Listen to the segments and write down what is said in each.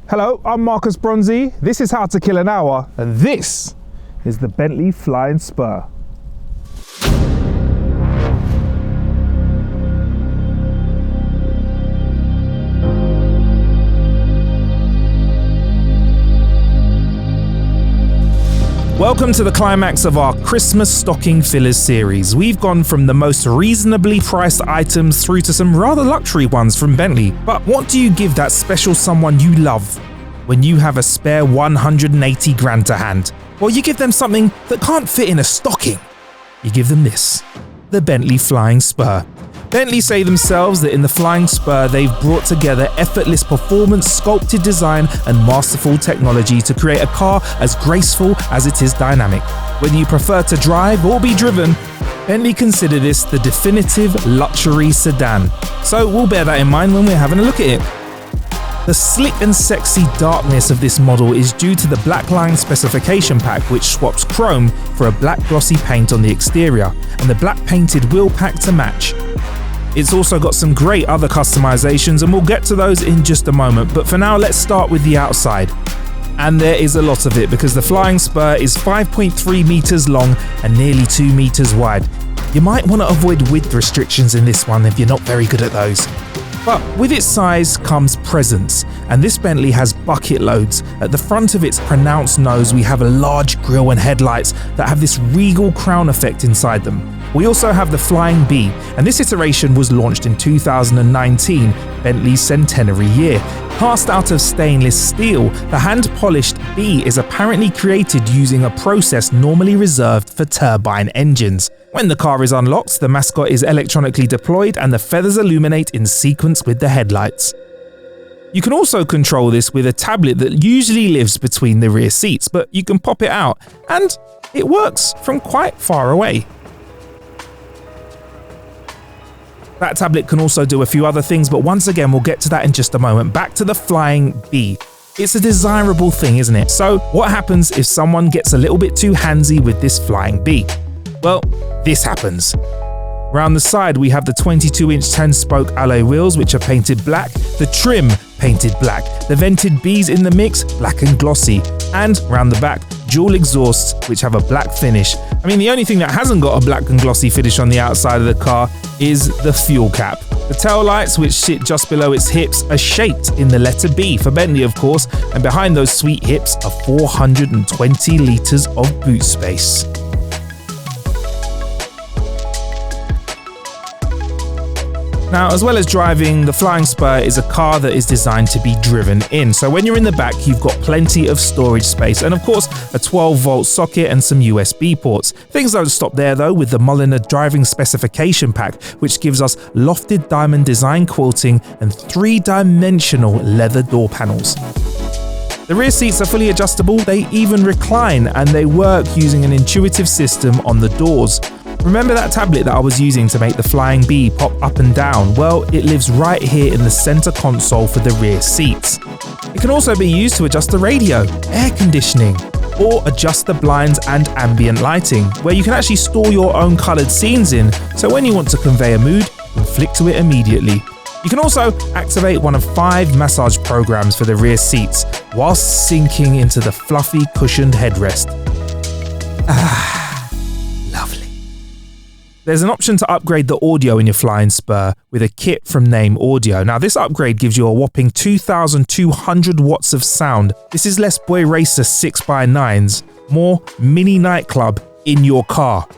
Hello, I'm Marcus Bronzy. This is How to Kill an Hour, and this is the Bentley Flying Spur. Welcome to the climax of our Christmas stocking fillers series. We've gone from the most reasonably priced items through to some rather luxury ones from Bentley. But what do you give that special someone you love when you have a spare 180 grand to hand? Well, you give them something that can't fit in a stocking. You give them this, the Bentley Flying Spur. Bentley say themselves that in the Flying Spur they've brought together effortless performance, sculpted design and masterful technology to create a car as graceful as it is dynamic. Whether you prefer to drive or be driven, Bentley consider this the definitive luxury sedan. So we'll bear that in mind when we're having a look at it. The slick and sexy darkness of this model is due to the black line specification pack, which swaps chrome for a black glossy paint on the exterior and the black painted wheel pack to match. It's also got some great other customizations and we'll get to those in just a moment, but for now let's start with the outside. And there is a lot of it because the Flying Spur is 5.3 meters long and nearly 2 meters wide. You might want to avoid width restrictions in this one if you're not very good at those. But with its size comes presence, and this Bentley has bucket loads. At the front of its pronounced nose we have a large grille and headlights that have this regal crown effect inside them. We also have the Flying B, and this iteration was launched in 2019, Bentley's centenary year. Cast out of stainless steel, the hand-polished B is apparently created using a process normally reserved for turbine engines. When the car is unlocked, the mascot is electronically deployed and the feathers illuminate in sequence with the headlights. You can also control this with a tablet that usually lives between the rear seats, but you can pop it out, and it works from quite far away. That tablet can also do a few other things, but once again we'll get to that in just a moment. Back to the Flying B. It's a desirable thing, isn't it? So what happens if someone gets a little bit too handsy with this Flying B? Well, this happens. Round the side we have the 22-inch 10-spoke alloy wheels which are painted black, the trim painted black, the vented B's in the mix black and glossy, and round the back dual exhausts which have a black finish. I mean, the only thing that hasn't got a black and glossy finish on the outside of the car is the fuel cap. The tail lights, which sit just below its hips, are shaped in the letter B for Bentley of course, and behind those sweet hips are 420 litres of boot space. Now, as well as driving, the Flying Spur is a car that is designed to be driven in. So when you're in the back, you've got plenty of storage space and of course a 12-volt socket and some USB ports. Things don't stop there though with the Mulliner driving specification pack, which gives us lofted diamond design quilting and 3-dimensional leather door panels. The rear seats are fully adjustable, they even recline, and they work using an intuitive system on the doors. Remember that tablet that I was using to make the Flying B pop up and down? Well, it lives right here in the center console for the rear seats. It can also be used to adjust the radio, air conditioning, or adjust the blinds and ambient lighting, where you can actually store your own colored scenes in, so when you want to convey a mood, you can flick to it immediately. You can also activate one of 5 massage programs for the rear seats, whilst sinking into the fluffy cushioned headrest. Lovely. There's an option to upgrade the audio in your Flying Spur with a kit from Name Audio. Now this upgrade gives you a whopping 2,200 watts of sound. This is less Boy Racer 6x9s, more mini nightclub in your car.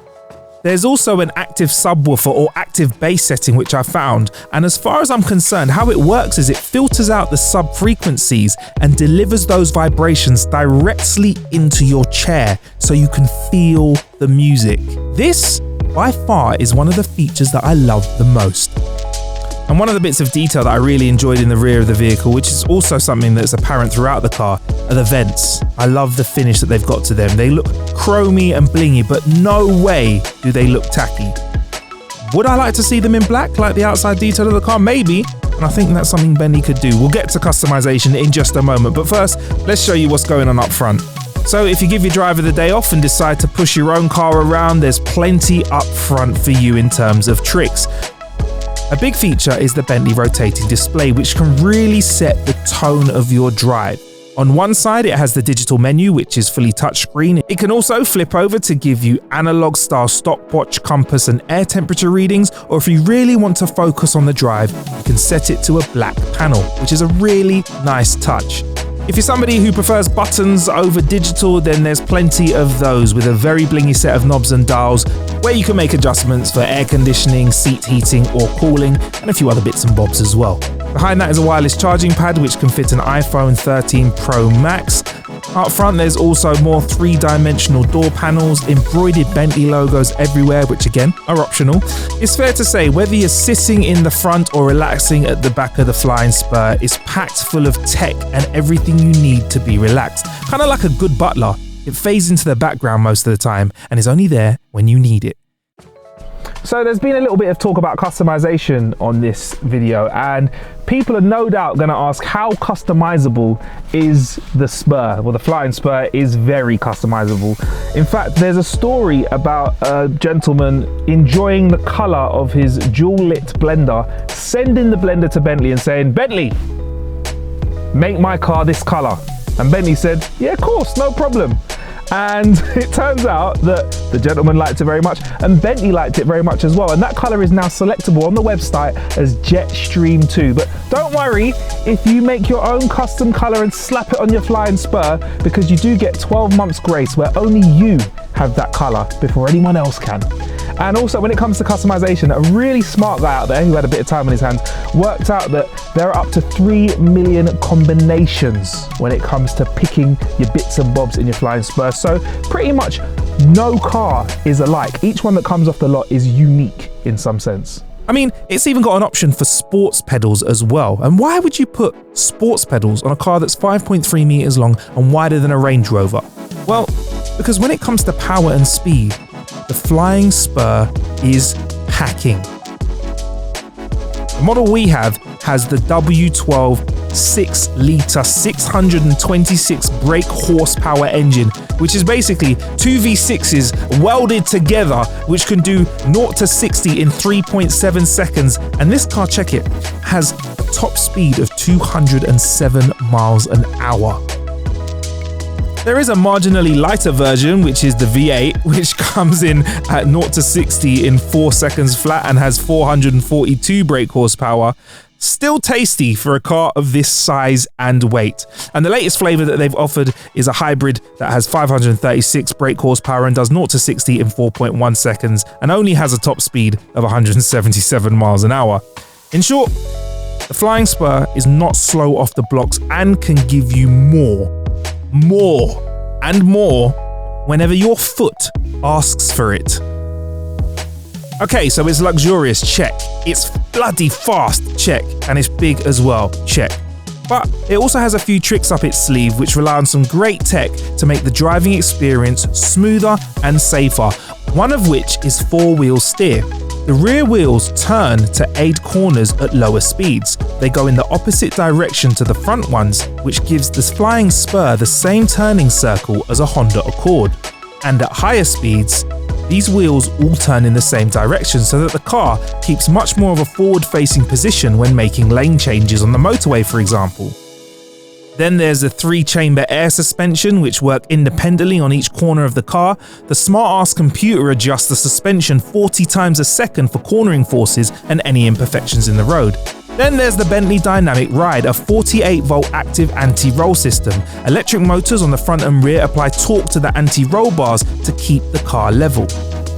There's also an active subwoofer or active bass setting which I found, and as far as I'm concerned, how it works is it filters out the sub frequencies and delivers those vibrations directly into your chair so you can feel the music. This by far is one of the features that I love the most. And one of the bits of detail that I really enjoyed in the rear of the vehicle, which is also something that's apparent throughout the car, are the vents. I love the finish that they've got to them. They look chromy and blingy, but no way do they look tacky. Would I like to see them in black, like the outside detail of the car? Maybe, and I think that's something Bentley could do. We'll get to customization in just a moment, but first, let's show you what's going on up front. So if you give your driver the day off and decide to push your own car around, there's plenty up front for you in terms of tricks. A big feature is the Bentley rotating display, which can really set the tone of your drive. On one side, it has the digital menu, which is fully touchscreen. It can also flip over to give you analog-style stopwatch, compass, and air temperature readings, or if you really want to focus on the drive, you can set it to a black panel, which is a really nice touch. If you're somebody who prefers buttons over digital, then there's plenty of those with a very blingy set of knobs and dials where you can make adjustments for air conditioning, seat heating or cooling, and a few other bits and bobs as well. Behind that is a wireless charging pad which can fit an iPhone 13 Pro Max. Up front there's also more three-dimensional door panels, embroidered Bentley logos everywhere, which again are optional. It's fair to say whether you're sitting in the front or relaxing at the back of the Flying Spur, it's packed full of tech and everything you need to be relaxed. Kind of like a good butler, it fades into the background most of the time and is only there when you need it. So there's been a little bit of talk about customization on this video, and people are no doubt going to ask how customizable is the Spur? Well, the Flying Spur is very customizable. In fact, there's a story about a gentleman enjoying the color of his dual lit blender, sending the blender to Bentley and saying, "Bentley, make my car this color." And Bentley said, "Yeah, of course, no problem." And it turns out that the gentleman liked it very much and Bentley liked it very much as well. And that color is now selectable on the website as Jetstream 2. But don't worry if you make your own custom color and slap it on your Flying Spur, because you do get 12 months grace where only you have that color before anyone else can. And also when it comes to customization, a really smart guy out there who had a bit of time on his hands worked out that there are up to 3 million combinations when it comes to picking your bits and bobs in your Flying Spur. So pretty much no car is alike. Each one that comes off the lot is unique in some sense. I mean, it's even got an option for sports pedals as well. And why would you put sports pedals on a car that's 5.3 meters long and wider than a Range Rover? Well, because when it comes to power and speed, the Flying Spur is packing. The model we have has the W12 6-litre 626 brake horsepower engine, which is basically two V6s welded together, which can do 0 to 60 in 3.7 seconds. And this car, check it, has a top speed of 207 miles an hour. There is a marginally lighter version, which is the V8, which comes in at 0 to 60 in 4 seconds flat and has 442 brake horsepower. Still tasty for a car of this size and weight. And the latest flavour that they've offered is a hybrid that has 536 brake horsepower and does 0 to 60 in 4.1 seconds and only has a top speed of 177 miles an hour. In short, the Flying Spur is not slow off the blocks and can give you more and more whenever your foot asks for it. Okay, so it's luxurious, check. It's bloody fast, check. And it's big as well, check. But it also has a few tricks up its sleeve which rely on some great tech to make the driving experience smoother and safer, one of which is 4-wheel steer. The rear wheels turn to aid corners at lower speeds. They go in the opposite direction to the front ones, which gives the Flying Spur the same turning circle as a Honda Accord. And at higher speeds, these wheels all turn in the same direction so that the car keeps much more of a forward-facing position when making lane changes on the motorway, for example. Then there's the 3-chamber air suspension, which work independently on each corner of the car. The smart-ass computer adjusts the suspension 40 times a second for cornering forces and any imperfections in the road. Then there's the Bentley Dynamic Ride, a 48-volt active anti-roll system. Electric motors on the front and rear apply torque to the anti-roll bars to keep the car level.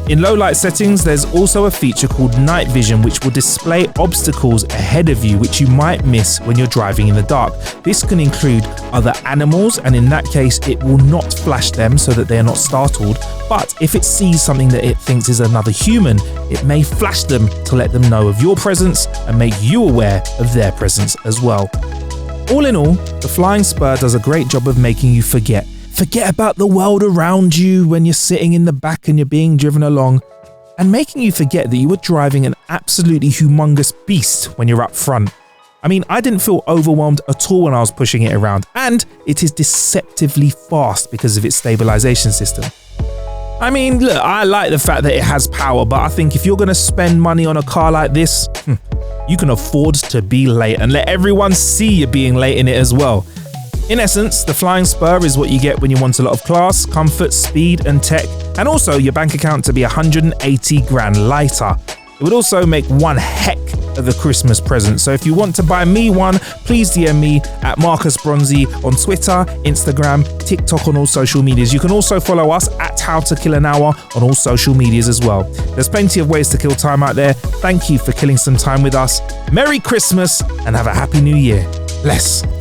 In low light settings, there's also a feature called Night Vision, which will display obstacles ahead of you which you might miss when you're driving in the dark. This can include other animals, and in that case it will not flash them so that they are not startled, but if it sees something that it thinks is another human, it may flash them to let them know of your presence and make you aware of their presence as well. All in all, the Flying Spur does a great job of making you forget about the world around you when you're sitting in the back and you're being driven along, and making you forget that you were driving an absolutely humongous beast when you're up front. I mean, I didn't feel overwhelmed at all when I was pushing it around, and it is deceptively fast because of its stabilization system. I mean, look, I like the fact that it has power, but I think if you're going to spend money on a car like this, you can afford to be late and let everyone see you being late in it as well. In essence, the Flying Spur is what you get when you want a lot of class, comfort, speed and tech, and also your bank account to be 180 grand lighter. It would also make one heck of a Christmas present. So if you want to buy me one, please DM me at Marcus Bronzy on Twitter, Instagram, TikTok, on all social medias. You can also follow us at How to Kill an Hour on all social medias as well. There's plenty of ways to kill time out there. Thank you for killing some time with us. Merry Christmas and have a happy new year. Bless.